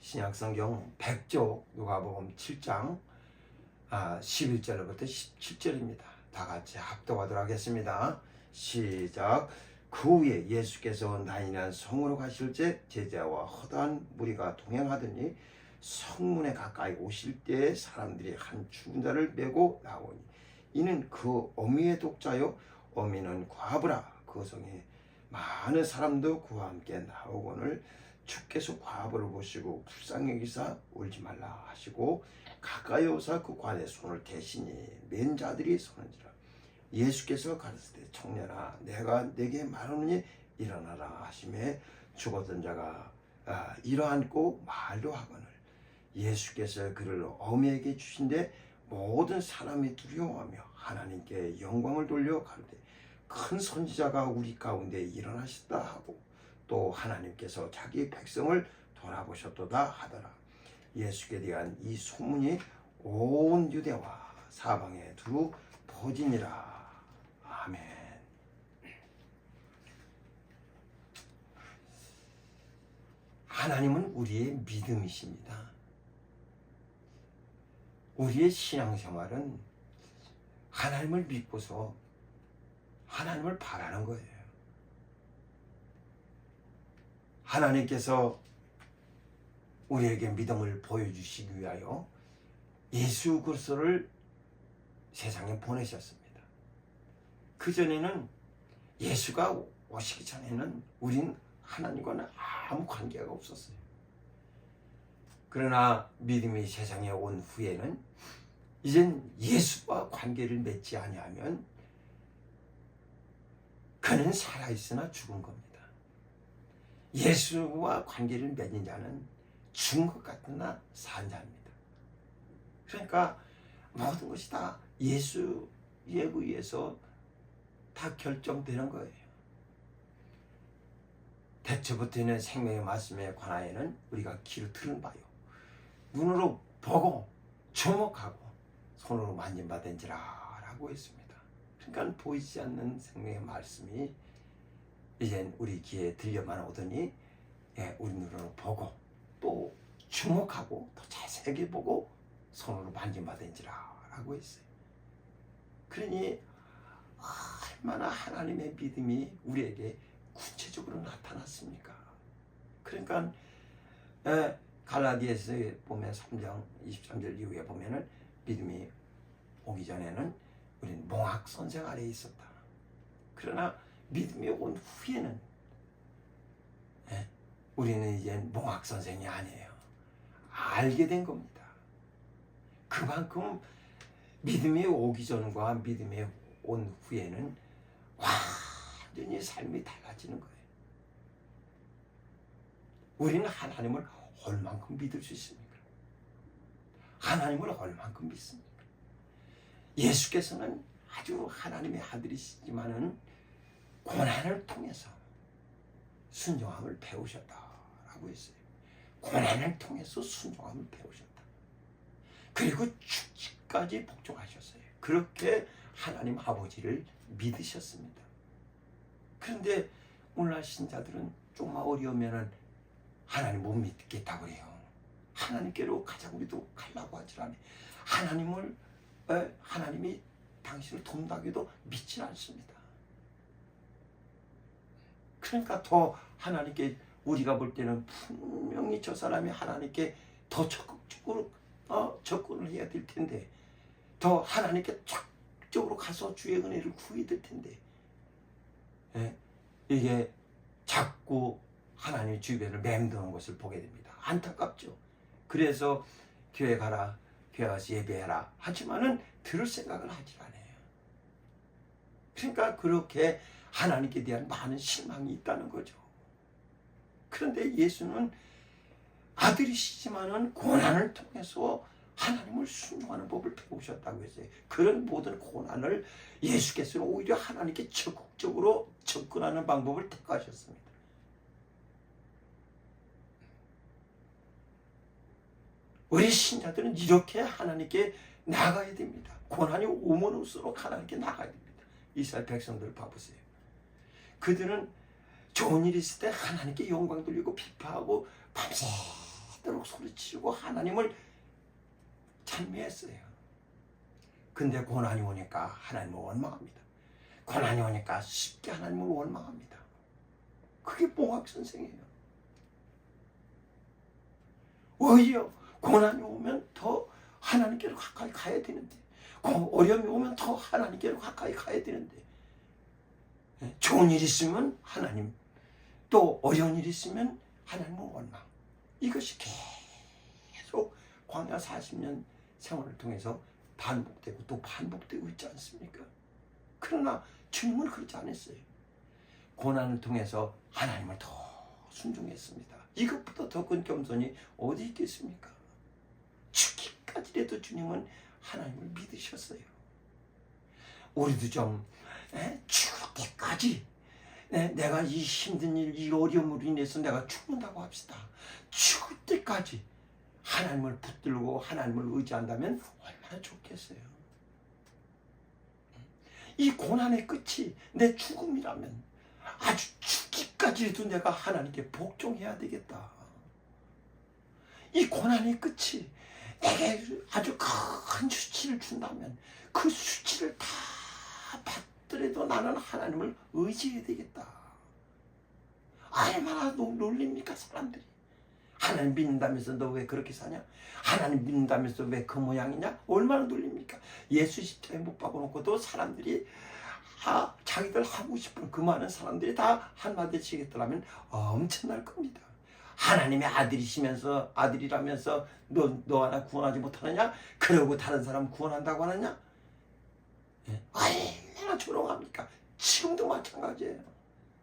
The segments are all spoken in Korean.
신약성경 100쪽 누가복음 7장 11절부터 17절입니다. 다 같이 합독하도록 하겠습니다. 시작. 그 후에 예수께서 나인한 성으로 가실 때 제자와 허다한 무리가 동행하더니 성문에 가까이 오실 때 사람들이 한 죽은 자를 메고 나오니 이는 그 어미의 독자요 어미는 과부라. 그 성에 많은 사람도 그와 함께 나오거늘 주께서 과부를 보시고 불쌍히 여기사 울지 말라 하시고 가까이 오사 그 관에 손을 대시니 맨 자들이 서는지라. 예수께서 가르치되 청년아 내가 네게 말하노니 일어나라 하시매 죽었던 자가 일어앉고 말도 하거늘 예수께서 그를 어미에게 주신데 모든 사람이 두려워하며 하나님께 영광을 돌려 가로되 큰 선지자가 우리 가운데 일어나셨다 하고 또 하나님께서 자기 백성을 돌아보셨도다 하더라. 예수께 대한 이 소문이 온 유대와 사방에 두루 퍼지니라. 아멘. 하나님은 우리의 믿음이십니다. 우리의 신앙생활은 하나님을 믿고서 하나님을 바라는 거예요. 하나님께서 우리에게 믿음을 보여주시기 위하여 예수 그리스도를 세상에 보내셨습니다. 그전에는 예수가 오시기 전에는 우린 하나님과는 아무 관계가 없었어요. 그러나 믿음이 세상에 온 후에는 이젠 예수와 관계를 맺지 아니하면 그는 살아있으나 죽은 겁니다. 예수와 관계를 맺는 자는 죽은 것 같으나 산 자입니다. 그러니까 모든 것이 다 예수에 의해서 다 결정되는 거예요. 대초부터 있는 생명의 말씀에 관하여는 우리가 귀로 들은 바요 눈으로 보고 주목하고 손으로 만진바된지라 라고 했습니다. 그러니까 보이지 않는 생명의 말씀이 이젠 우리 귀에 들려만 오더니 우리 눈으로 보고 또 주목하고 더 자세하게 보고 손으로 만진바된지라 라고 했어요. 그러니 얼마나 하나님의 믿음이 우리에게 구체적으로 나타났습니까? 그러니까 갈라디아서 보면 3장 23절 이후에 보면은 믿음이 오기 전에는 우리는 몽학 선생 아래에 있었다. 그러나 믿음이 온 후에는 우리는 이제 몽학 선생이 아니에요. 알게 된 겁니다. 그만큼 믿음이 오기 전과 믿음이 온 후에는 완전히 삶이 달라지는 거예요. 우리는 하나님을 얼만큼 믿을 수 있습니까? 하나님을 얼만큼 믿습니까? 예수께서는 아주 하나님의 아들이시지만은 고난을 통해서 순종함을 배우셨다라고 했어요. 고난을 통해서 순종함을 배우셨다. 그리고 죽기까지 복종하셨어요. 그렇게 하나님 아버지를 믿으셨습니다. 그런데 오늘날 신자들은 조금만 어려우면은 하나님 못 믿겠다고 그래요. 하나님께로 가자고 해도 가려고 하질 않아요. 하나님이 당신을 돕는다고 믿지 않습니다. 그러니까 더 하나님께 우리가 볼 때는 분명히 저 사람이 하나님께 더 적극적으로 접근을 해야 될 텐데 더 하나님께 적극적으로 가서 주의 은혜를 구해야 될 텐데 이게 자꾸 하나님의 주변을 맴도는 것을 보게 됩니다. 안타깝죠. 그래서 교회 가라, 교회 가서 예배해라 하지만은 들을 생각을 하지 않아요. 그러니까 그렇게 하나님께 대한 많은 실망이 있다는 거죠. 그런데 예수는 아들이시지만은 고난을 통해서 하나님을 순종하는 법을 배우셨다고 했어요. 그런 모든 고난을 예수께서는 오히려 하나님께 적극적으로 접근하는 방법을 택하셨습니다. 우리 신자들은 이렇게 하나님께 나가야 됩니다. 고난이 오면 올수록 하나님께 나가야 됩니다. 이스라엘 백성들 봐보세요. 그들은 좋은 일이 있을 때 하나님께 영광 돌리고 비파하고 밤새도록 죽도록 소리치고 하나님을 찬미했어요. 근데 고난이 오니까 하나님을 원망합니다. 고난이 오니까 쉽게 하나님을 원망합니다. 그게 뽕학선생이에요. 오히려 고난이 오면 더 하나님께로 가까이 가야 되는데, 어려움이 오면 더 하나님께로 가까이 가야 되는데, 좋은 일 있으면 하나님, 또 어려운 일 있으면 하나님을 원망. 이것이 계속 광야 40년 생활을 통해서 반복되고 또 반복되고 있지 않습니까? 그러나 주님은 그렇지 않았어요. 고난을 통해서 하나님을 더 순종했습니다. 이것보다 더 큰 겸손이 어디 있겠습니까? 죽기까지라도 주님은 하나님을 믿으셨어요. 우리도 좀 죽을 때까지, 내가 이 힘든 일, 이 어려움으로 인해서 내가 죽는다고 합시다. 죽을 때까지 하나님을 붙들고 하나님을 의지한다면 얼마나 좋겠어요. 이 고난의 끝이 내 죽음이라면 아주 죽기까지도 내가 하나님께 복종해야 되겠다. 이 고난의 끝이 내게 아주 큰 수치를 준다면 그 수치를 다 받더라도 나는 하나님을 의지해야 되겠다. 얼마나 놀립니까 사람들이. 하나님 믿는다면서 너 왜 그렇게 사냐? 하나님 믿는다면서 왜 그 모양이냐? 얼마나 놀립니까? 예수 십자가에 못 박아놓고도 사람들이 자기들 하고 싶은 그 많은 사람들이 다 한마디씩 했더라면 엄청날 겁니다. 하나님의 아들이라면서 너 하나 구원하지 못하느냐? 그러고 다른 사람 구원한다고 하느냐? 얼마나 조롱합니까? 지금도 마찬가지예요.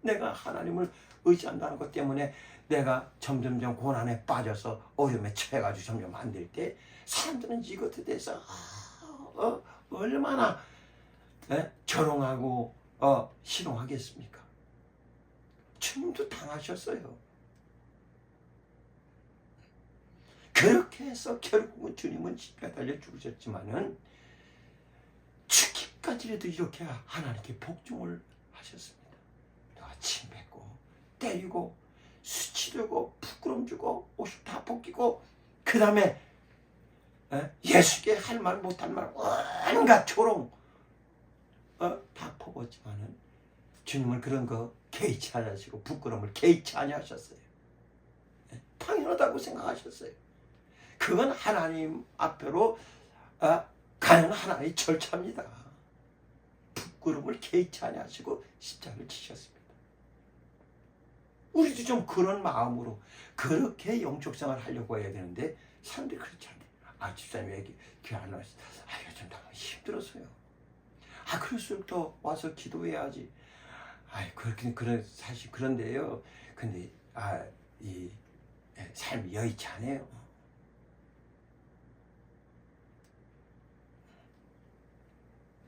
내가 하나님을 의지한다는 것 때문에 내가 점점점 고난에 빠져서 어려움에 처해가지고 점점 안 될 때 사람들은 이것에 대해서 얼마나 조롱하고 희롱하겠습니까? 주님도 당하셨어요. 그렇게 해서 결국은 주님은 십자가에 달려 죽으셨지만은 죽기까지라도 이렇게 하나님께 복종을 하셨습니다. 내가 침뱉고 때리고 수치르고 부끄럼 주고 옷을 다 벗기고 그 다음에 예수께 할 말 못할 말 온갖 조롱 다 퍼붓지만은 주님은 그런 거 개의치 않으시고 부끄러움을 개의치 아니하셨어요. 당연하다고 생각하셨어요. 그건 하나님 앞으로 가는 하나의 절차입니다. 부끄러움을 개의치 아니하시고 십자가를 지셨습니다. 우리도 좀 그런 마음으로 그렇게 영적 생활을 하려고 해야 되는데 사람들이 그렇지 않아요. 집사님 왜 교회 안 왔어? 요즘 너무 힘들어서요. 그럴수록 더 와서 기도해야지. 사실 그런데요. 근데 이 삶이 여의치 않아요.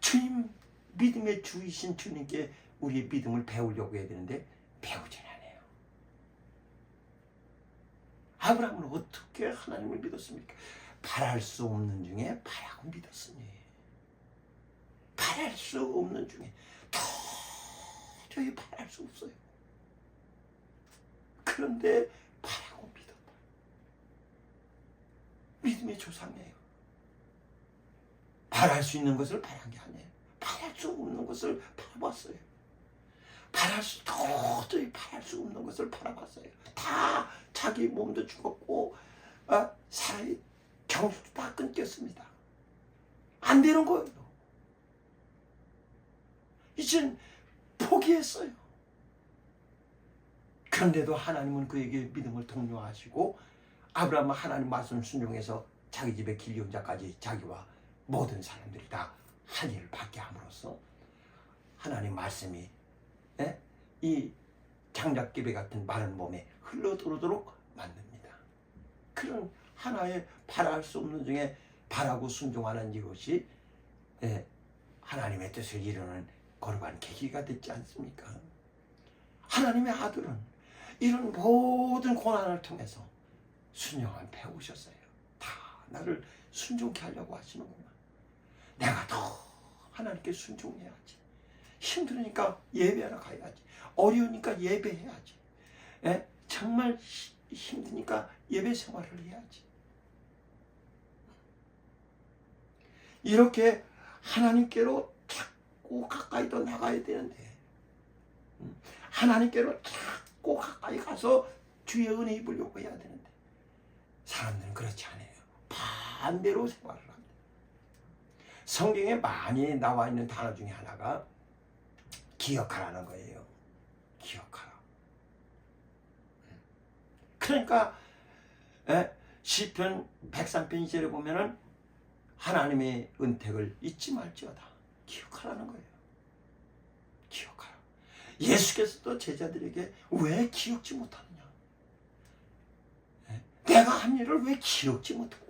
주님, 믿음의 주이신 주님께 우리의 믿음을 배우려고 해야 되는데 배우지 않아요. 아브라함은 어떻게 하나님을 믿었습니까? 바랄 수 없는 중에 바라고 믿었으니. 바랄 수 없는 중에 도저히 바랄 수 없어요. 그런데 바라고 믿었다. 믿음의 조상이에요. 바랄 수 있는 것을 바란 게 아니에요. 바랄 수 없는 것을 바라봤어요. 도저히 바랄 수 없는 것을 바라봤어요. 다 자기 몸도 죽었고 사람의 경수도 다 끊겼습니다. 안 되는 거예요. 이젠 포기했어요. 그런데도 하나님은 그에게 믿음을 독려하시고 아브라함은 하나님 말씀 순종해서 자기 집에 길리온자까지 자기와 모든 사람들이 다 한 일을 받게 함으로써 하나님 말씀이 이 장작기배 같은 마른 몸에 흘러들어오도록 만듭니다. 그런 하나의 바랄 수 없는 중에 바라고 순종하는 이것이 하나님의 뜻을 이루는 거룩한 계기가 됐지 않습니까? 하나님의 아들은 이런 모든 고난을 통해서 순종을 배우셨어요. 다 나를 순종케 하려고 하시는구나. 내가 더 하나님께 순종해야지. 힘들으니까 예배하러 가야지. 어려우니까 예배해야지. 정말 힘드니까 예배 생활을 해야지. 이렇게 하나님께로 자꾸 가까이 더 나가야 되는데, 하나님께로 자꾸 가까이 가서 주의 은혜 입으려고 해야 되는데, 사람들은 그렇지 않아요. 반대로 생활을 합니다. 성경에 많이 나와 있는 단어 중에 하나가 기억하라는 거예요. 기억하라. 그러니까 시편 103편 2절에 보면은 하나님의 은택을 잊지 말지어다. 기억하라는 거예요. 기억하라. 예수께서도 제자들에게 왜 기억지 못하느냐? 내가 한 일을 왜 기억지 못하느냐?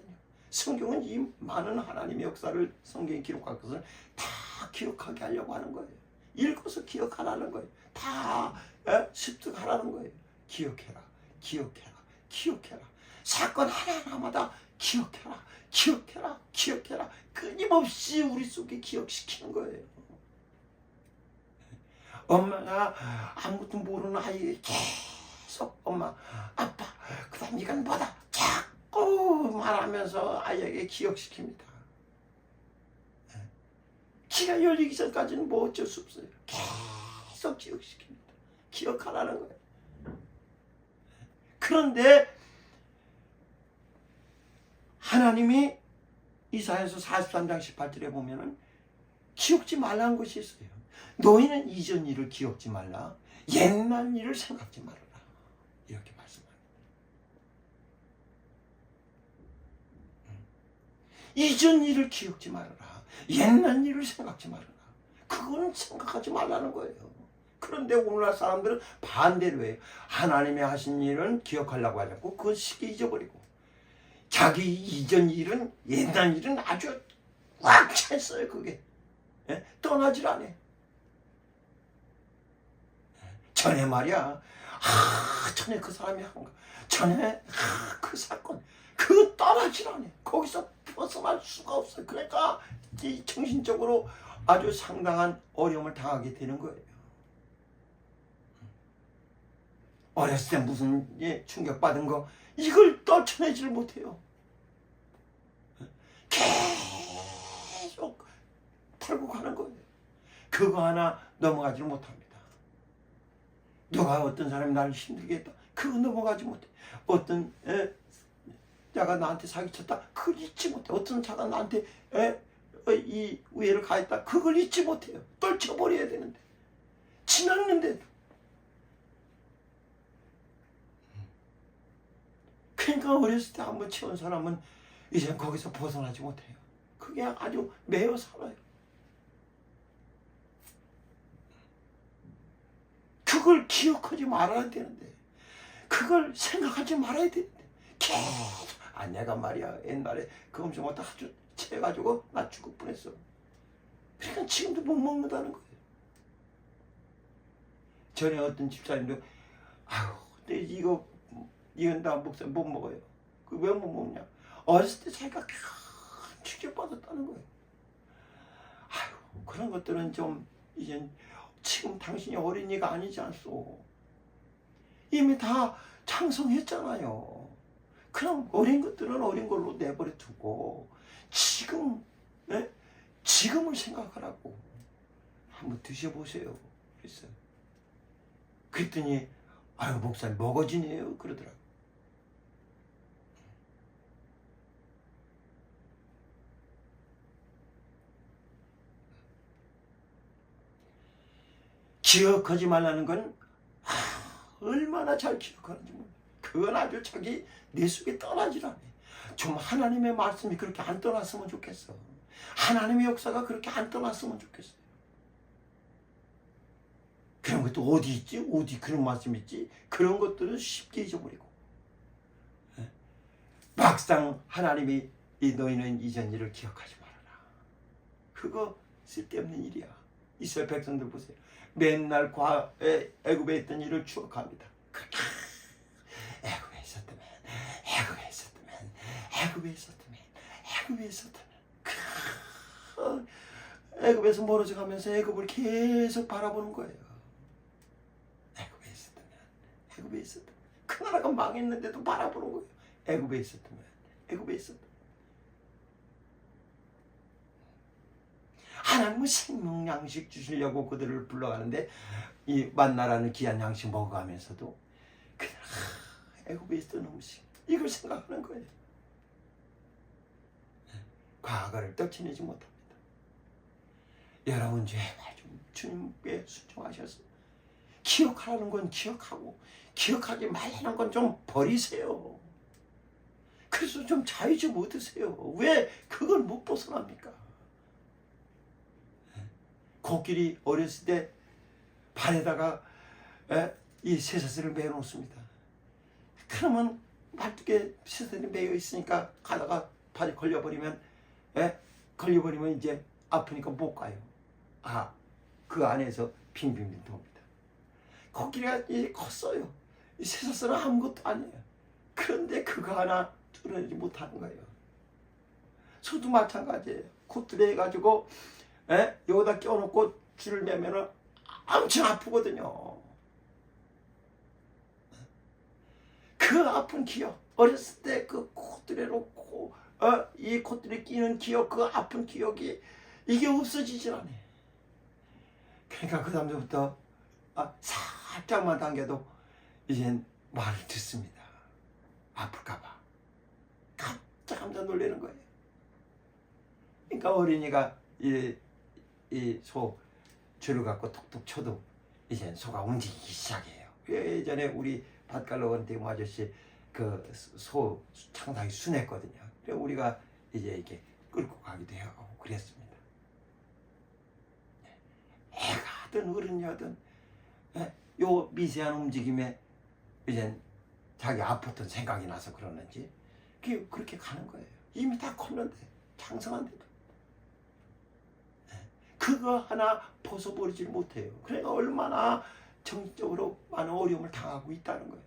성경은 이 많은 하나님의 역사를 성경에 기록한 것을 다 기억하게 하려고 하는 거예요. 읽어서 기억하라는 거예요. 다 습득하라는 거예요. 기억해라. 기억해라. 기억해라. 사건 하나하나마다 기억해라. 기억해라. 기억해라. 끊임없이 우리 속에 기억시키는 거예요. 엄마가 아무것도 모르는 아이에게 계속 엄마, 아빠, 그 다음 이건 뭐다 자꾸 말하면서 아이에게 기억시킵니다. 기가 열리기 전까지는 뭐 어쩔 수 없어요. 계속 기억시킵니다. 기억하라는 거예요. 그런데 하나님이 이사야서 43장 18절에 보면은 기억지 말라는 것이 있어요. 너희는 이전 일을 기억지 말라. 옛날 일을 생각지 말아라. 이렇게 말씀합니다. 이전 일을 기억지 말아라. 옛날 일을 생각지 말아라. 그거는 생각하지 말라는 거예요. 그런데 오늘날 사람들은 반대로 해요. 하나님이 하신 일은 기억하려고 하지 않고 그건 쉽게 잊어버리고, 자기 이전 일은, 옛날 일은 아주 꽉 찼어요. 그게 떠나질 않아요. 전에 말이야, 전에 그 사람이 한 거, 전에 그 사건, 그거 떠나질 않아요. 거기서 벗어날 수가 없어요. 그러니까 이 정신적으로 아주 상당한 어려움을 당하게 되는 거예요. 어렸을 때 무슨 충격받은 거, 이걸 떨쳐내지를 못해요. 계속 풀고 가는 거예요. 그거 하나 넘어가지를 못합니다. 누가 어떤 사람이 나를 힘들게 했다, 그거 넘어가지 못해. 어떤 자가 나한테 사기쳤다, 그걸 잊지 못해. 어떤 자가 나한테 이 우애를 가했다, 그걸 잊지 못해요. 떨쳐버려야 되는데, 지났는데도. 그러니까 어렸을 때 한번 채운 사람은 이제 거기서 벗어나지 못해요. 그게 아주 매여 살아요. 그걸 기억하지 말아야 되는데, 그걸 생각하지 말아야 되는데, 계속 내가 말이야 옛날에 그 음식 먹다 아주 체해가지고 나 죽을 뻔했어. 그러니까 지금도 못 먹는다는 거예요. 전에 어떤 집사님도 근데 이건 나 목사님 못 먹어요. 그 왜 못 먹냐? 어렸을 때 자기가 큰 충격받았다는 거예요. 그런 것들은 좀 이제 지금 당신이 어린이가 아니지 않소. 이미 다 창성했잖아요. 그럼 어린 것들은 어린 걸로 내버려 두고 지금을 생각하라고 한번 드셔보세요. 그랬어요. 그랬더니 목사님 먹어지네요 그러더라고요. 기억하지 말라는 건 얼마나 잘 기억하는지 몰라요. 그건 아주 자기 내 속에 떠나질 않아요. 좀 하나님의 말씀이 그렇게 안 떠났으면 좋겠어. 하나님의 역사가 그렇게 안 떠났으면 좋겠어요. 그런 것도 어디 있지? 어디 그런 말씀 있지? 그런 것들은 쉽게 잊어버리고, 막상 하나님이 너희는 이전 일을 기억하지 말아라. 그거 쓸데없는 일이야. 이스라엘 백성들 보세요. 맨날 애굽에 있던 일을 추억합니다. 애굽에 있었다면, 애굽에 있었다면, 애굽에 있었다면, 애굽에 있었다면. 애굽에서 멀어져 가면서 애굽을 계속 바라보는 거예요. 애굽에 있었다면, 애굽에 있었다면. 그 그 나라가 망했는데도 바라보는 거예요. 애굽에 있었던 거예요. 애굽에 있었던 거예요. 하나님은 생명 양식 주시려고 그들을 불러가는데 이 만나라는 귀한 양식 먹어가면서도 그냥 애굽에 있던 음식 이걸 생각하는 거예요. 과거를 떨쳐내지 못합니다. 여러분 제발 좀 주님께 순종하셔서 기억하라는 건 기억하고 기억하지 말라는 건 좀 버리세요. 그래서 좀 자유 좀 얻으세요. 왜 그걸 못 벗어납니까? 코끼리 어렸을 때 발에다가 이 쇠사슬을 매어 놓습니다. 그러면 말뚝에 쇠사슬이 매여 있으니까 가다가 발에 걸려버리면 이제 아프니까 못 가요. 그 안에서 빙빙빙 돕니다. 코끼리가 이제 컸어요. 이 쇠사슬은 아무것도 아니에요. 그런데 그거 하나 뚫어내지 못하는 거예요. 소도 마찬가지예요. 콧뚜레 해가지고 여기다 껴놓고 줄을 매면은 엄청 아프거든요. 그 아픈 기억, 어렸을 때 그 콧뚜레 놓고 이 콧뚜레 끼는 기억, 그 아픈 기억이 이게 없어지질 않아요. 그러니까 그 다음부터 살짝만 당겨도 이젠 말을 듣습니다. 아플까봐 깜짝 놀라는 거예요. 그러니까 어린이가 이 소 줄을 갖고 톡톡 쳐도 이제 소가 움직이기 시작해요. 예전에 우리 밭갈로원대 아저씨 그 소 상당히 순했거든요. 그래서 우리가 이제 이렇게 끌고 가기도 하고 그랬습니다. 애가 하든 어른이 하든 요 미세한 움직임에 이제 자기 아팠던 생각이 나서 그러는지 그렇게 가는 거예요. 이미 다 컸는데 장성한데도 그거 하나 벗어버리질 못해요. 그러니까 얼마나 정신적으로 많은 어려움을 당하고 있다는 거예요.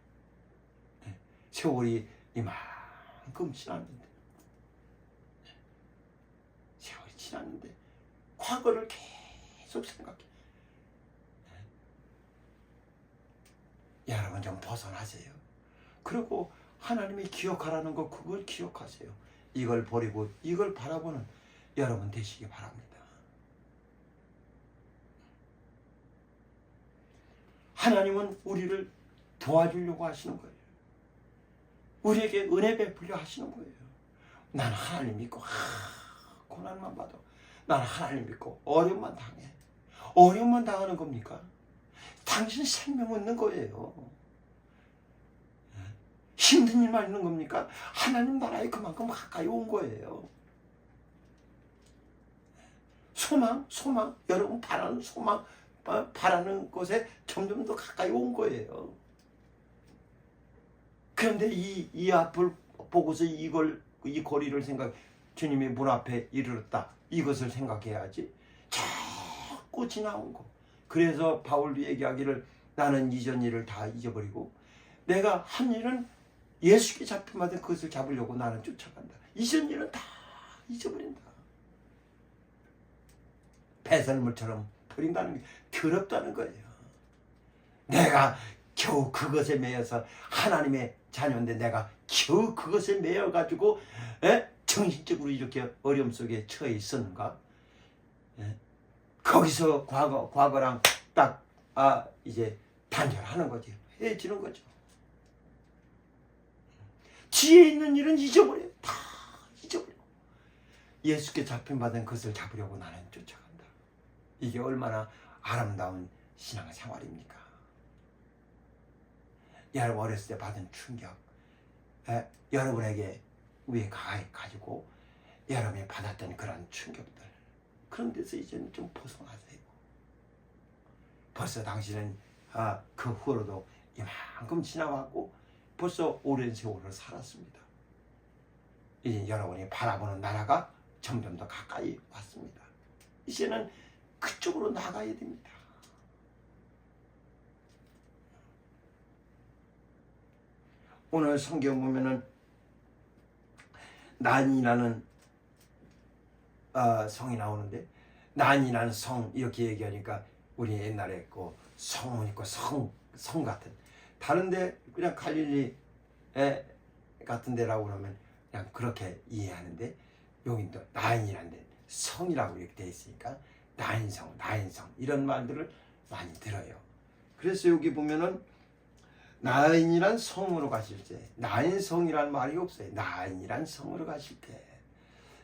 세월이 이만큼 지났는데 세월이 지났는데 과거를 계속 생각해. 여러분 좀 벗어나세요. 그리고 하나님이 기억하라는 거 그걸 기억하세요. 이걸 버리고 이걸 바라보는 여러분 되시기 바랍니다. 하나님은 우리를 도와주려고 하시는 거예요. 우리에게 은혜 베풀려 하시는 거예요. 나는 하나님 믿고 고난만 봐도 나는 하나님 믿고 어려움만 당해. 어려움만 당하는 겁니까? 당신 생명 얻는 거예요. 힘든 일만 있는 겁니까? 하나님 나라에 그만큼 가까이 온 거예요. 소망 여러분 바라는 소망 바라는 곳에 점점 더 가까이 온 거예요. 그런데 이 앞을 보고서 이 거리를 주님의 문 앞에 이르렀다. 이것을 생각해야지. 자꾸 지나온 거. 그래서 바울도 얘기하기를 나는 이전 일을 다 잊어버리고 내가 한 일은 예수께 잡힌마다 그것을 잡으려고 나는 쫓아간다. 이전 일은 다 잊어버린다. 배설물처럼 버린다는 게 더럽다는 거예요. 내가 겨우 그것에 매여서 하나님의 자녀인데 내가 겨우 그것에 매여가지고 정신적으로 이렇게 어려움 속에 처해 있었는가? 거기서 과거랑 딱 이제 단절하는 거지. 헤어지는 거죠. 뒤에 있는 일은 잊어버려. 다 잊어버려. 예수께 잡힌받은 것을 잡으려고 나는 쫓아간다. 이게 얼마나 아름다운 신앙생활입니까? 여러분 어렸을 때 받은 충격, 여러분에게 위에 가지고 여러분이 받았던 그런 충격들, 그런 데서 이제는 좀 벗어나세요. 벌써 당신은 그 후로도 이만큼 지나왔고 벌써 오랜 세월을 살았습니다. 이제 여러분이 바라보는 나라가 점점 더 가까이 왔습니다. 이제는 그쪽으로 나가야 됩니다. 오늘 성경 보면은 난이라는 성이 나오는데 난이라는 성 이렇게 얘기하니까 우리 옛날에 그 성문 있고 성 같은 다른데 그냥 갈릴리 같은 데라고 그러면 그냥 그렇게 이해하는데, 여긴 또 나인이라는 데 성이라고 이렇게 돼 있으니까 나인성, 나인성 이런 말들을 많이 들어요. 그래서 여기 보면은 나인이란 성으로 가실 때, 나인성이란 말이 없어요. 나인이란 성으로 가실 때,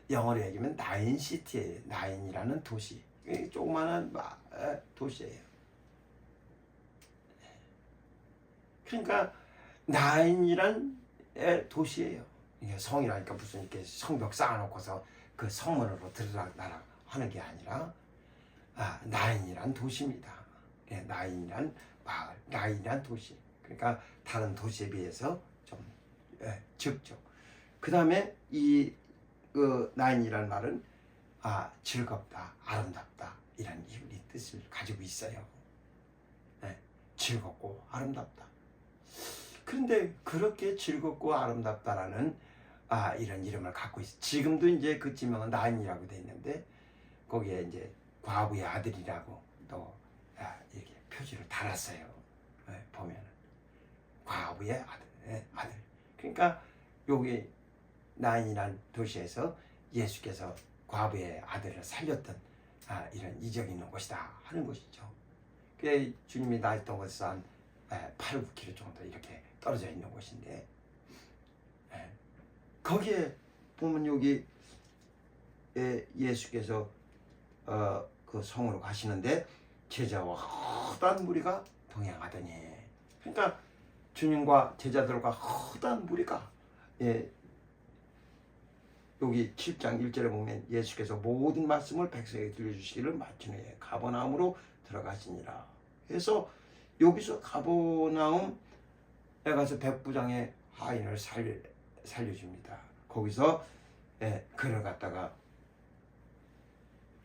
영어로 얘기하면 나인시티예요. 나인이라는 도시, 조그마한 도시예요. 그러니까 나인이란 도시예요. 이게 성이라니까 무슨 이렇게 성벽 쌓아놓고서 그 성문으로 들어가라 하는 게 아니라, 나인이란 도시입니다. 나인이란 마을, 나인이란 도시. 그러니까 다른 도시에 비해서 좀 적죠. 그 다음에 이 나인이란 말은 즐겁다, 아름답다 이런 뜻을 가지고 있어요. 즐겁고 아름답다. 그런데 그렇게 즐겁고 아름답다라는 이런 이름을 갖고 있어. 지금도 이제 그 지명은 나인이라고 돼 있는데, 거기에 이제 과부의 아들이라고 또 이렇게 표지를 달았어요. 보면은 과부의 아들. 그러니까 여기 나인이란 도시에서 예수께서 과부의 아들을 살렸던 이런 이적이 있는 곳이다 하는 것이죠. 그 주님이 나있던 곳에서 한 8, 9km 정도 이렇게 떨어져 있는 곳인데, 거기에 보면 여기 예수께서 그 성으로 가시는데 제자와 허다한 무리가 동행하더니, 그러니까 주님과 제자들과 허다한 무리가, 여기 7장 1절에 보면 예수께서 모든 말씀을 백성에게 들려주시기를 마친 후에 가버나움으로 들어가시니라. 그래서 여기서 가버나움에 가서 백부장의 하인을 살려줍니다. 거기서 그를 갖다가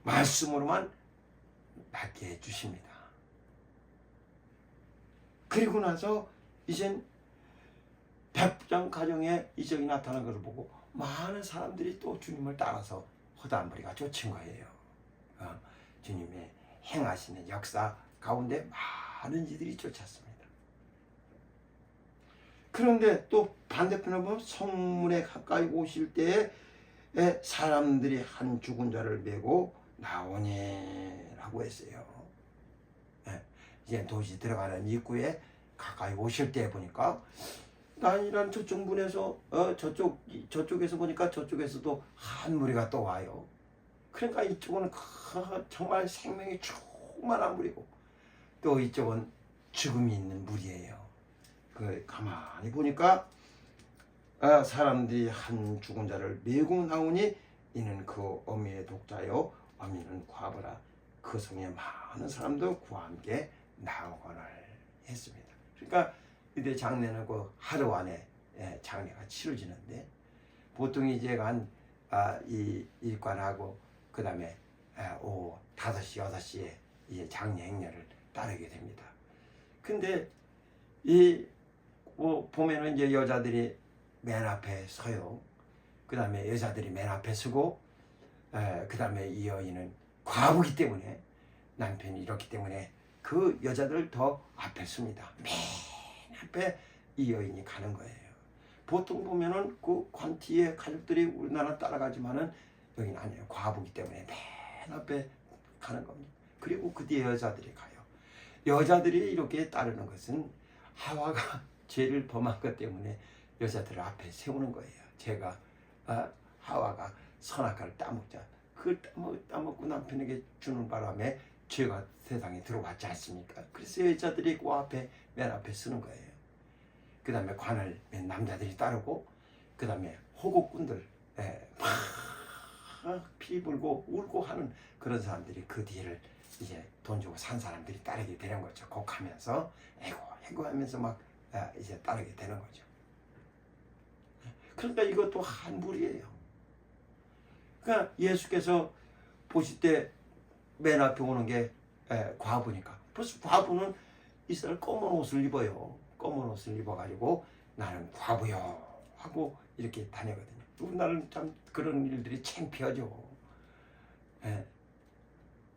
말씀으로만 낫게 해주십니다. 그리고 나서 이젠 백부장 가정에 이적이 나타난 것을 보고 많은 사람들이 또 주님을 따라서 허다한 무리가 쫓은 거예요. 주님의 행하시는 역사 가운데 많은 이들이 쫓았습니다. 그런데 또 반대편에 보면 성문에 가까이 오실 때에 사람들이 한 죽은 자를 메고 나오니라고 했어요. 이제 도시 들어가는 입구에 가까이 오실 때 보니까 나인이란 저쪽 문에서 저쪽에서 보니까 저쪽에서도 한 무리가 또 와요. 그러니까 이쪽은 정말 생명이 충만한 무리고, 또 이쪽은 죽음이 있는 무리예요. 그 가만히 보니까 사람들이 한 죽은 자를 메고 나오니 이는 그 어미의 독자요 어미는 과부라. 그 성에 많은 사람도 그와 함께 나오거늘 했습니다. 그러니까 이때 장례는 그 하루 안에 장례가 치러지는데, 보통 이제 이 일관하고 그 다음에 오후 5시, 6시에 이제 장례 행렬을 따르게 됩니다. 근데 보면은 이제 여자들이 맨 앞에 서요. 그 다음에 여자들이 맨 앞에 서고, 그 다음에 이 여인은 과부기 때문에, 남편이 이렇기 때문에 그 여자들 더 앞에 섭니다. 맨 앞에 이 여인이 가는 거예요. 보통 보면은 그 관티의 가족들이 우리나라 따라가지만은 여기는 아니에요. 과부기 때문에 맨 앞에 가는 겁니다. 그리고 그 뒤에 여자들이 가요. 여자들이 이렇게 따르는 것은 하와가 죄를 범한 것 때문에 여자들을 앞에 세우는 거예요. 제가 하와가 선악과를 따먹자, 그 따먹고 남편에게 주는 바람에 죄가 세상에 들어왔지 않습니까? 그래서 여자들이 그 앞에 맨 앞에 서는 거예요. 그 다음에 관을 맨 남자들이 따르고, 그 다음에 호곡꾼들 막 피 불고 울고 하는 그런 사람들이 그 뒤를 이제 돈 주고 산 사람들이 따르게 되는 거죠. 곡하면서 애고 하면서 막 이제 따르게 되는 거죠. 그러니까 이것도 한 무리예요. 그러니까 예수께서 보실 때 맨 앞에 오는 게 과부니까, 벌써 과부는 이스라엘 검은 옷을 입어요. 검은 옷을 입어가지고 나는 과부요 하고 이렇게 다니거든요. 우리나라는 참 그런 일들이 창피하죠.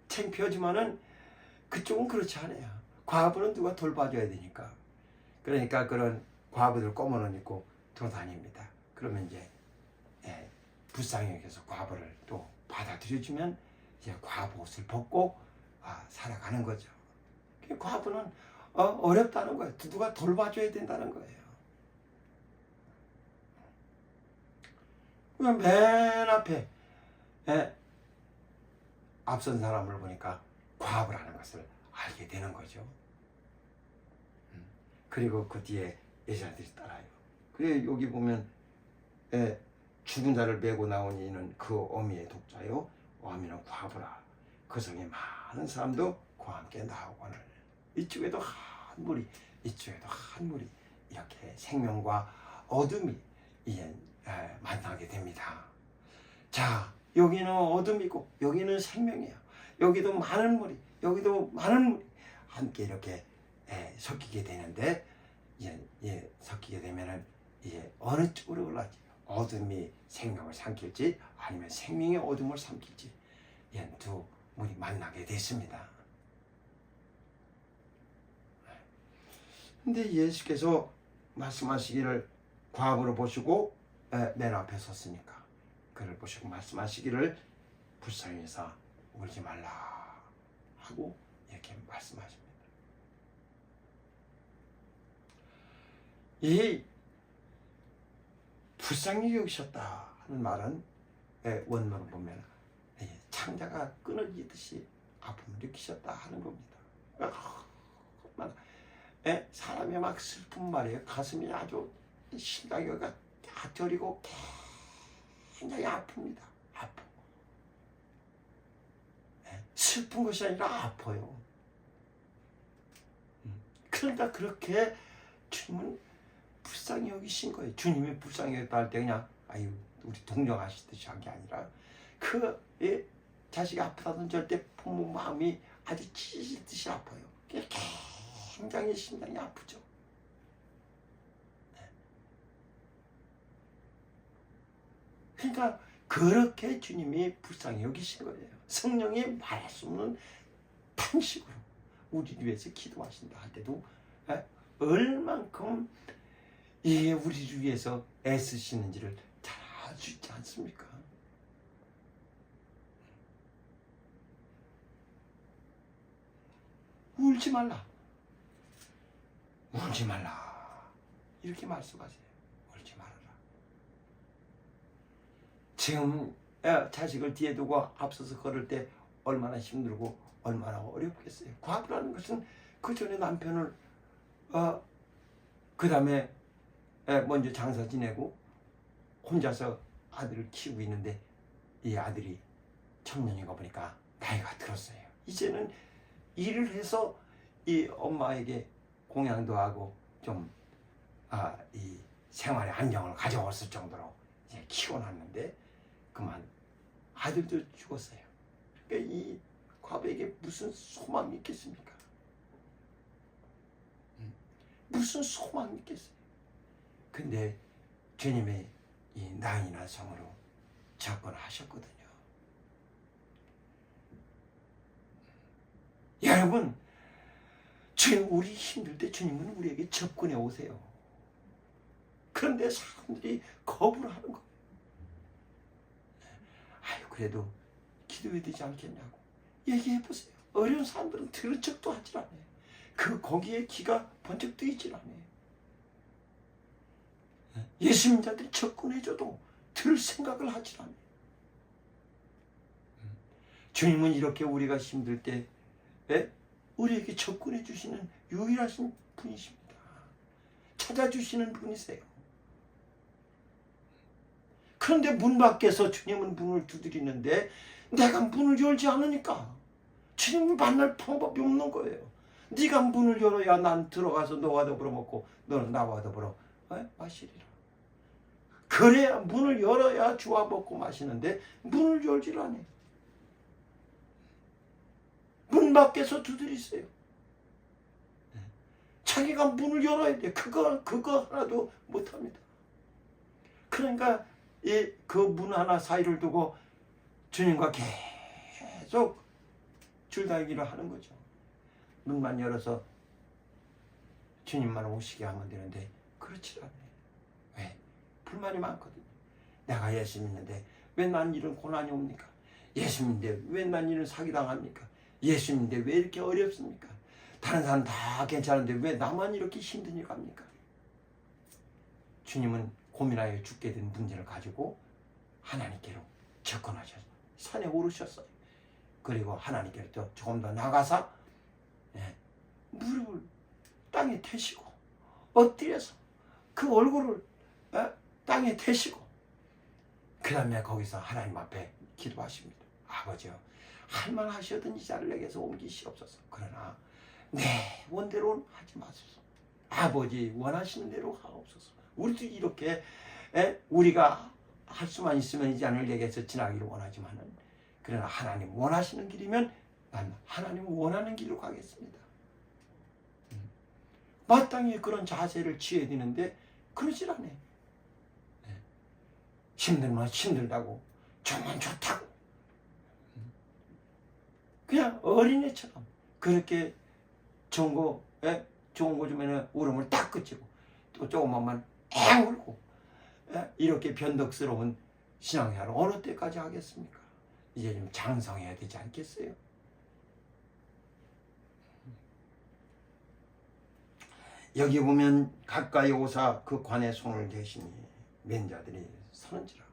창피하지만은 그쪽은 그렇지 않아요. 과부는 누가 돌봐줘야 되니까. 그러니까 그런 과부들 꼬문 옷 입고 돌아다닙니다. 그러면 이제 불쌍히 여겨서 과부를 또 받아들여주면 이제 과부 옷을 벗고 살아가는 거죠. 과부는 어렵다는 거예요. 누가 돌봐줘야 된다는 거예요. 그냥 맨 앞에 앞선 사람을 보니까 과부라는 것을 알게 되는 거죠. 그리고 그 뒤에 여자들이 따라요. 그래 여기 보면 죽은 자를 메고 나온 이는 그 어미의 독자요 어미는 과부라. 그 성에 많은 사람도 그와 함께 나오거늘. 이쪽에도 한 무리 이쪽에도 한 무리 이렇게 생명과 어둠이 만나게 됩니다. 자, 여기는 어둠이고 여기는 생명이에요. 여기도 많은 무리 여기도 많은 무리 함께 이렇게 섞이게 되는데 섞이게 되면은 어느 쪽으로 올라지? 어둠이 생명을 삼킬지 아니면 생명이 어둠을 삼킬지 두 물이 만나게 됐습니다. 근데 예수께서 말씀하시기를 과부를 보시고 맨 앞에 섰으니까 그를 보시고 말씀하시기를 불쌍히 여사 울지 말라 하고 이렇게 말씀하십니다. 이 불쌍히 여기셨다 하는 말은 원문을 보면 창자가 끊어지듯이 아픔을 느끼셨다 하는 겁니다. 사람이 막 슬픈 말이에요. 가슴이 아주 심장이가 저리고 굉장히 아픕니다. 아프. 슬픈 것이 아니라 아파요. 그러니까 그렇게 주님은 불쌍히 여기신 거예요. 주님이 불쌍히 여겼다 할 때 그냥 우리 동정하시듯이 한 게 아니라 자식이 아프다던 절대 부모 마음이 아주 찢어지듯이 아파요. 굉장히 심장이 아프죠. 그러니까 그렇게 주님이 불쌍히 여기신 거예요. 성령이 말할 수 없는 방식으로 우리를 위해서 기도하신다 할 때도 얼만큼 우리를 위해서 애쓰시는지를 잘 알 수 있지 않습니까? 울지 말라. 울지 말라. 이렇게 말씀하세요. 울지 말아라. 지금 자식을 뒤에 두고 앞서서 걸을 때 얼마나 힘들고 얼마나 어렵겠어요. 과부라는 것은 그 전에 남편을 그 다음에 먼저 장사 지내고 혼자서 아들을 키우고 있는데 이 아들이 청년인가 보니까 나이가 들었어요. 이제는 일을 해서 이 엄마에게 공양도 하고 좀 이 생활의 안정을 가져왔을 정도로 이제 키워놨는데 그만 아들도 죽었어요. 그러니까 이 과부에게 무슨 소망이 있겠습니까? 무슨 소망이 있겠어요? 근데 주님의 이 나인한 성으로 접근하셨거든요. 여러분, 우리 힘들 때 주님은 우리에게 접근해 오세요. 그런데 사람들이 거부를 하는 거예요. 그래도 기도해야 되지 않겠냐고 얘기해 보세요. 어려운 사람들은 들은 척도 하질 않아요. 거기에 귀가 번쩍 뜨이질 않아요. 예수 믿자들이 접근해줘도 들을 생각을 하질 않아요. 주님은 이렇게 우리가 힘들 때 우리에게 접근해 주시는 유일하신 분이십니다. 찾아주시는 분이세요. 그런데 문 밖에서 주님은 문을 두드리는데 내가 문을 열지 않으니까 주님을 만날 방법이 없는 거예요. 네가 문을 열어야 난 들어가서 너와 더불어 먹고 너는 나와 더불어 마시리라. 그래야 문을 열어야 주와 먹고 마시는데 문을 열질 않아요. 문 밖에서 두드리세요. 자기가 문을 열어야 돼. 그거 하나도 못합니다. 그러니까 그 문 하나 사이를 두고 주님과 계속 줄다리기를 하는 거죠. 문만 열어서 주님만 오시게 하면 되는데 그렇지 않네. 왜? 불만이 많거든요. 내가 예수 믿는데 왜 난 이런 고난이 옵니까? 예수 믿는데 왜 난 이런 사기당합니까? 예수 믿는데 왜 이렇게 어렵습니까? 다른 사람 다 괜찮은데 왜 나만 이렇게 힘든 일 갑니까? 주님은 고민하여 죽게 된 문제를 가지고 하나님께로 접근하셔서 산에 오르셨어요. 그리고 하나님께로 또 조금 더 나가서 무릎을 땅에 대시고 엎드려서 그 얼굴을 땅에 대시고 그 다음에 거기서 하나님 앞에 기도하십니다. 아버지요, 할만하시거든 이 자를 내게서 옮기시옵소서. 그러나 내 원대로는 하지 마소서. 아버지 원하시는 대로 하옵소서. 우리도 이렇게 우리가 할 수만 있으면 이 잔을 내게서 지나기를 원하지만은, 그러나 하나님 원하시는 길이면 난 하나님 원하는 길로 가겠습니다. 마땅히 그런 자세를 취해야 되는데 그러질 않네. 힘들면 힘들다고, 좋으면 좋다고, 그냥 어린애처럼 그렇게 좋은 거 주면 울음을 딱 그치고 또 조금만 앵 울고 이렇게 변덕스러운 신앙생활을 어느 때까지 하겠습니까? 이제 좀 장성해야 되지 않겠어요? 여기 보면 가까이 오사 그 관에 손을 대시니 맨자들이 서는지라.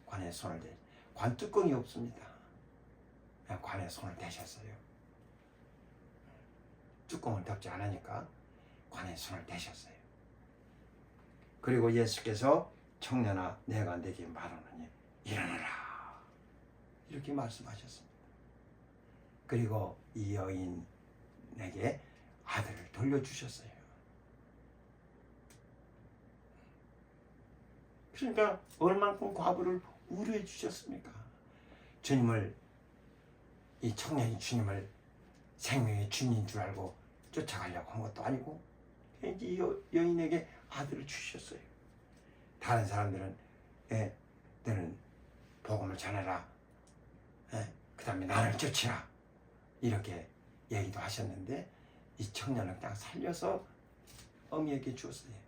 관에 손을 대, 관 뚜껑이 없습니다. 관에 손을 대셨어요. 뚜껑을 덮지 않으니까 관에 손을 대셨어요. 그리고 예수께서 청년아 내가 네게 말하노니 일어나라 이렇게 말씀하셨습니다. 그리고 이 여인에게 아들을 돌려주셨어요. 그러니까 얼만큼 과부를 우려해 주셨습니까? 주님을, 이 청년이 주님을 생명의 주님인 줄 알고 쫓아가려고 한 것도 아니고 이 여인에게 아들을 주셨어요. 다른 사람들은 너는 복음을 전해라, 그 다음에 나를 쫓으라 이렇게 얘기도 하셨는데 이 청년을 딱 살려서 어미에게 주었어요.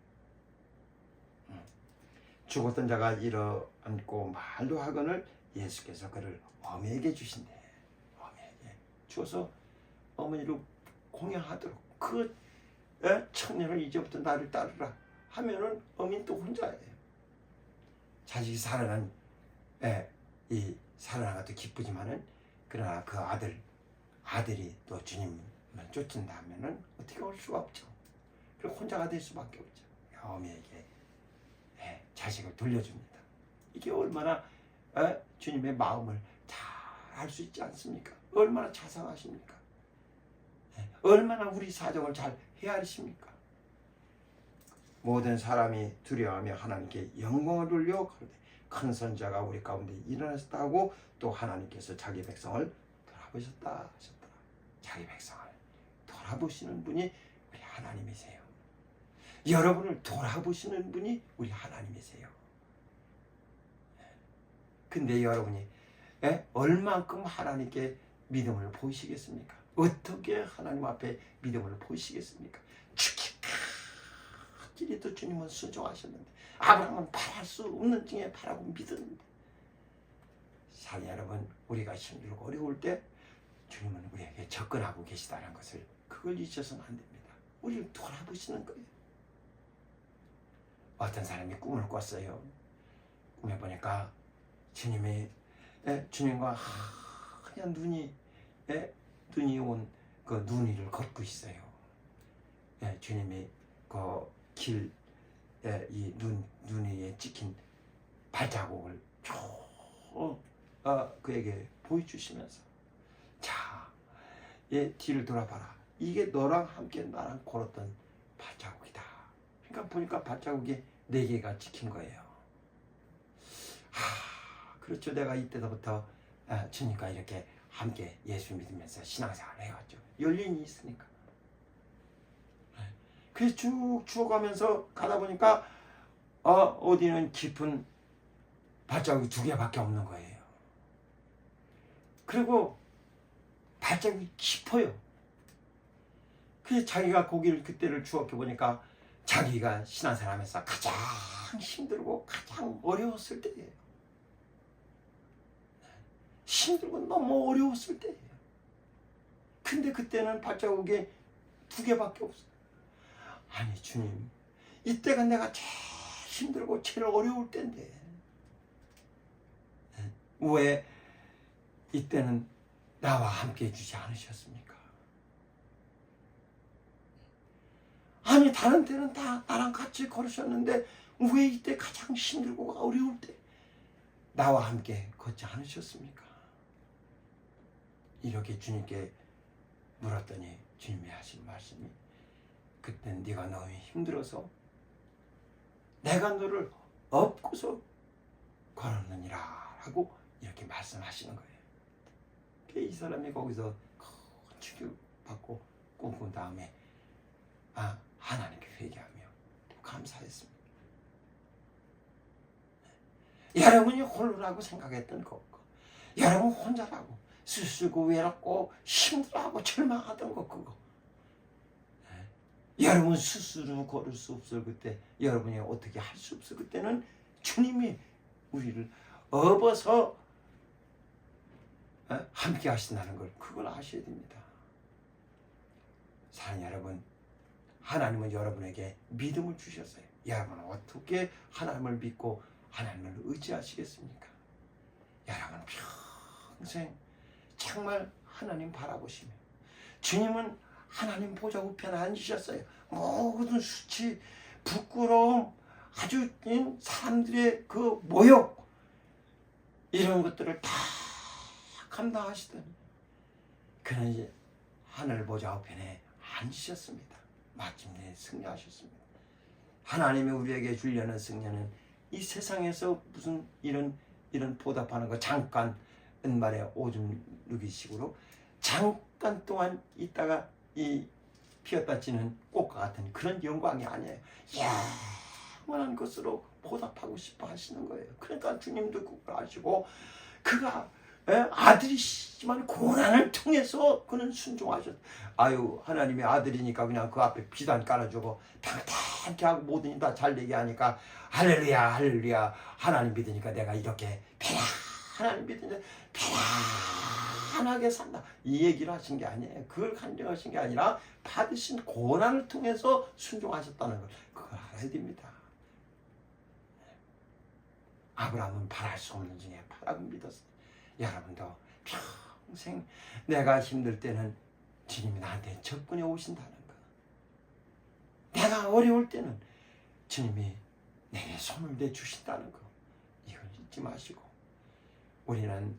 죽었던 자가 일어앉고 말도 하거늘 예수께서 그를 어미에게 주신대. 어미에게 주어서 어머니로 공양하도록, 그 청년을 이제부터 나를 따르라 하면은 어미는 또 혼자예요. 자식이 살아난 이 살아난 것도 기쁘지만은, 그러나 그 아들이 또 주님을 쫓는다 하면은 어떻게 올 수가 없죠. 그리고 혼자가 될 수밖에 없죠. 어미에게 자식을 돌려줍니다. 이게 얼마나 주님의 마음을 잘 알 수 있지 않습니까? 얼마나 자상하십니까? 얼마나 우리 사정을 잘 헤아리십니까? 모든 사람이 두려워하며 하나님께 영광을 돌려 가로되 큰 선자가 우리 가운데 일어나셨다고 또 하나님께서 자기 백성을 돌아보셨다 하셨더라. 자기 백성을 돌아보시는 분이 우리 하나님이세요. 여러분을 돌아보시는 분이 우리 하나님이세요. 근데 여러분이 얼만큼 하나님께 믿음을 보이시겠습니까? 어떻게 하나님 앞에 믿음을 보이시겠습니까? 죽기까지도 주님은 순종하셨는데, 아브라함은 바랄 수 없는 중에 바라고 믿었는데, 사랑 여러분, 우리가 힘들고 어려울 때 주님은 우리에게 접근하고 계시다는 것을, 그걸 잊어서는 안 됩니다. 우리를 돌아보시는 거예요. 어떤 사람이 꿈을 꿨어요. 꿈에 보니까 주님과 하얀 눈이 온 그 눈 위를 걷고 있어요. 주님이 그 길, 이 눈 위에 찍힌 발자국을 쭉 그에게 보여주시면서, 자, 뒤를 돌아봐라. 이게 너랑 함께 나랑 걸었던 발자국이다. 그러니까 보니까 발자국이 4개가 찍힌 거예요. 그렇죠. 내가 이때부터 주님과 이렇게 함께 예수 믿으면서 신앙생활을 해왔죠. 연륜이 있으니까. 그래서 쭉 죽어가면서 가다 보니까 어디는 깊은 발자국이 2개밖에 없는 거예요. 그리고 발자국이 깊어요. 그래서 자기가 고기를 그때를 추억해 보니까 자기가 신앙생활하면서 가장 힘들고 가장 어려웠을 때예요. 힘들고 너무 어려웠을 때예요. 근데 그때는 발자국이 2개밖에 없어요. 아니 주님, 이때가 내가 제일 힘들고 제일 어려울 때인데 왜 이때는 나와 함께 해주지 않으셨습니까? 아니 다른 때는 다 나랑 같이 걸으셨는데 왜 이때 가장 힘들고 어려울 때 나와 함께 걷지 않으셨습니까? 이렇게 주님께 물었더니 주님이 하신 말씀이, 그땐 네가 너무 힘들어서 내가 너를 업고서 걸었느니라 하고 이렇게 말씀하시는 거예요. 이 사람이 거기서 큰 충격받고 꿈꾼 다음에 하나님께 회개하며 감사했습니다. 여러분이 홀로라고 생각했던 거, 여러분 혼자라고 쓰쓰고 외롭고 힘들어하고 절망하던 거, 그거 여러분 스스로 걸을 수 없을 그때, 여러분이 어떻게 할 수 없을 그때는 주님이 우리를 업어서 함께 하신다는 걸, 그걸 아셔야 됩니다. 사랑하는 여러분, 하나님은 여러분에게 믿음을 주셨어요. 여러분은 어떻게 하나님을 믿고 하나님을 의지하시겠습니까? 여러분 평생 정말 하나님 바라보시며, 주님은 하나님 보좌 우편에 앉으셨어요. 모든 수치, 부끄러움, 아주 사람들의 그 모욕, 이런 것들을 다 감당하시더니 그는 이제 하늘 보좌 우편에 앉으셨습니다. 마침내 승리하셨습니다. 하나님이 우리에게 주려는 승리는 이 세상에서 무슨 이런 보답하는 거, 잠깐 은말에 오줌 누기식으로 잠깐 동안 있다가 이 피었다 지는 꽃과 같은 그런 영광이 아니에요. 영원한 것으로 보답하고 싶어 하시는 거예요. 그러니까 주님도 그걸 아시고, 그가 아들이시지만 고난을 통해서 그는 순종하셨어요. 하나님의 아들이니까 그냥 그 앞에 비단 깔아주고 평탄케 하고 모든 일 다 잘 되게 하니까 할렐루야 할렐루야, 하나님 믿으니까 내가 이렇게 하나님 믿으니까 편하게 산다, 이 얘기를 하신 게 아니에요. 그걸 간증하신 게 아니라 받으신 고난을 통해서 순종하셨다는 걸, 그걸 알아야 됩니다. 아브라함은 바랄 수 없는 중에 바라고 믿었어요. 여러분도 평생 내가 힘들 때는 주님이 나한테 접근해 오신다는 거, 내가 어려울 때는 주님이 내게 손을 내주신다는 거, 이걸 잊지 마시고, 우리는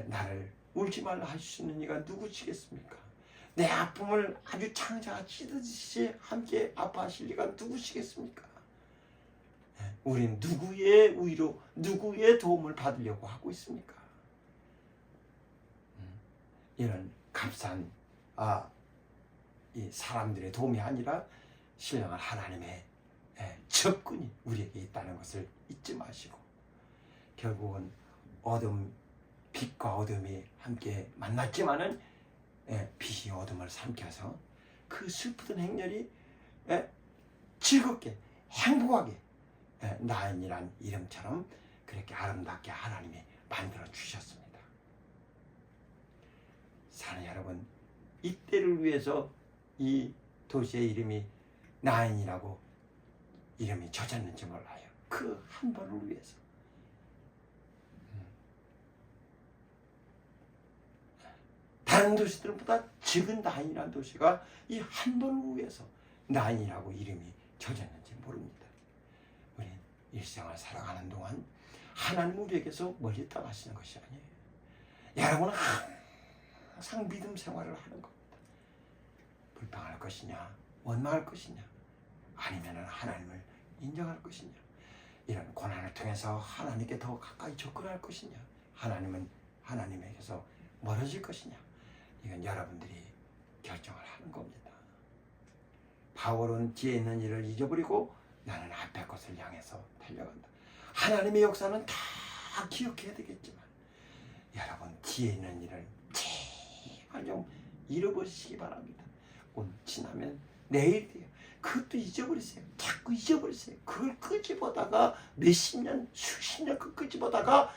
나를 울지 말라 하실 수 있는 이가 누구시겠습니까? 내 아픔을 아주 창자가 찢듯이 함께 아파하실 이가 누구시겠습니까? 우린 누구의 위로, 누구의 도움을 받으려고 하고 있습니까? 이런 값싼 이 사람들의 도움이 아니라 신령한 하나님의 접근이 우리에게 있다는 것을 잊지 마시고, 결국은 빛과 어둠이 함께 만났지만은 빛이 어둠을 삼켜서 그 슬프던 행렬이 즐겁게 행복하게 나인이란 이름처럼 그렇게 아름답게 하나님이 만들어 주셨습니다. 사랑하는 여러분, 이때를 위해서 이 도시의 이름이 나인이라고 이름이 젖었는지 몰라요. 그 한 번을 위해서. 다른 도시들보다 적은 나인이라는 도시가 이 한 번을 위해서 나인이라고 이름이 젖었는지 모릅니다. 우리 일생을 살아가는 동안 하나님 우리에게서 멀리 떠나시는 것이 아니에요. 여러분은 항상 믿음 생활을 하는 겁니다. 불평할 것이냐, 원망할 것이냐, 아니면 하나님을 인정할 것이냐, 이런 고난을 통해서 하나님께 더 가까이 접근할 것이냐, 하나님은 하나님에게서 멀어질 것이냐, 이건 여러분들이 결정을 하는 겁니다. 바울은 뒤에 있는 일을 잊어버리고 나는 앞에 것을 향해서 달려간다. 하나님의 역사는 다 기억해야 되겠지만 여러분 뒤에 있는 일을 제발 좀 잃어버리시기 바랍니다. 오늘 지나면 내일 돼요. 그것도 잊어버리세요. 자꾸 잊어버리세요. 그걸 끄집어다가 몇십 년, 수십 년 그 끄집어다가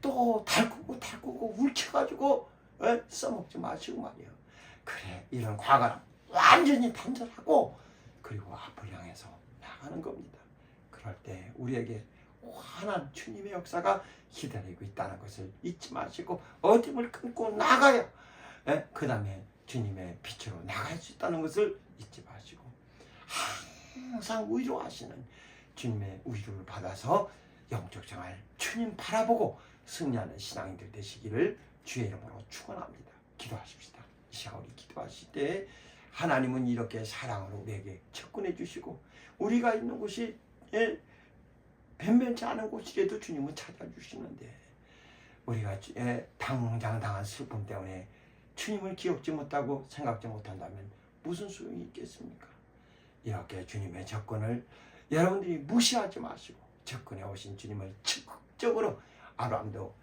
또 달구고 울쳐가지고 써먹지 마시고 말이에요. 그래, 이런 과거는 완전히 단절하고 그리고 앞을 향해서 나가는 겁니다. 그럴 때 우리에게 환한 주님의 역사가 기다리고 있다는 것을 잊지 마시고 어둠을 끊고 나가요. 그 다음에 주님의 빛으로 나갈 수 있다는 것을 잊지 마시고 항상 위로하시는 주님의 위로를 받아서 영적 생활 주님 바라보고 승리하는 신앙인들 되시기를 주의 이름으로 축원합니다. 기도하십시다. 이 시간 우리 기도하실 때 하나님은 이렇게 사랑으로 우리에게 접근해 주시고 우리가 있는 곳이 변변치 않은 곳이라도 주님은 찾아주시는데 우리가 당장 당한 슬픔 때문에 주님을 기억지 못하고 생각지 못한다면 무슨 소용이 있겠습니까? 이렇게 주님의 접근을 여러분들이 무시하지 마시고 접근해 오신 주님을 적극적으로 아브라함도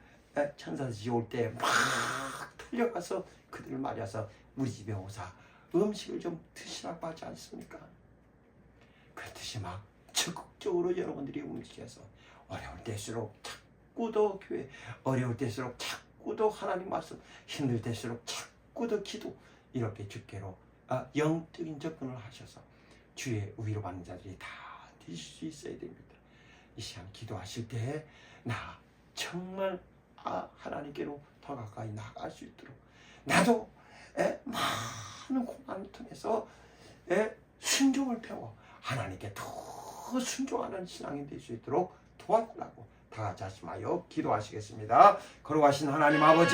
천사들이 올 때 막 틀려가서 그들을 맞아서 우리 집에 오사 음식을 좀 드시라고 하지 않습니까? 그렇듯이 막 적극적으로 여러분들이 움직여서 어려울 때일수록 자꾸 더 교회, 어려울 때일수록 자꾸 더 하나님 말씀, 힘들 때일수록 자꾸 더 기도, 이렇게 주께로 영적인 접근을 하셔서 주의 위로받는 자들이 다 되실 수 있어야 됩니다. 이 시간 기도하실 때 나 정말 하나님께로 더 가까이 나갈 수 있도록 나도 많은 고난을 통해서 순종을 배워 하나님께 더 순종하는 신앙이 될 수 있도록 도와달라고 다 같이 하시마요 기도하시겠습니다. 거룩하신 하나님 아버지,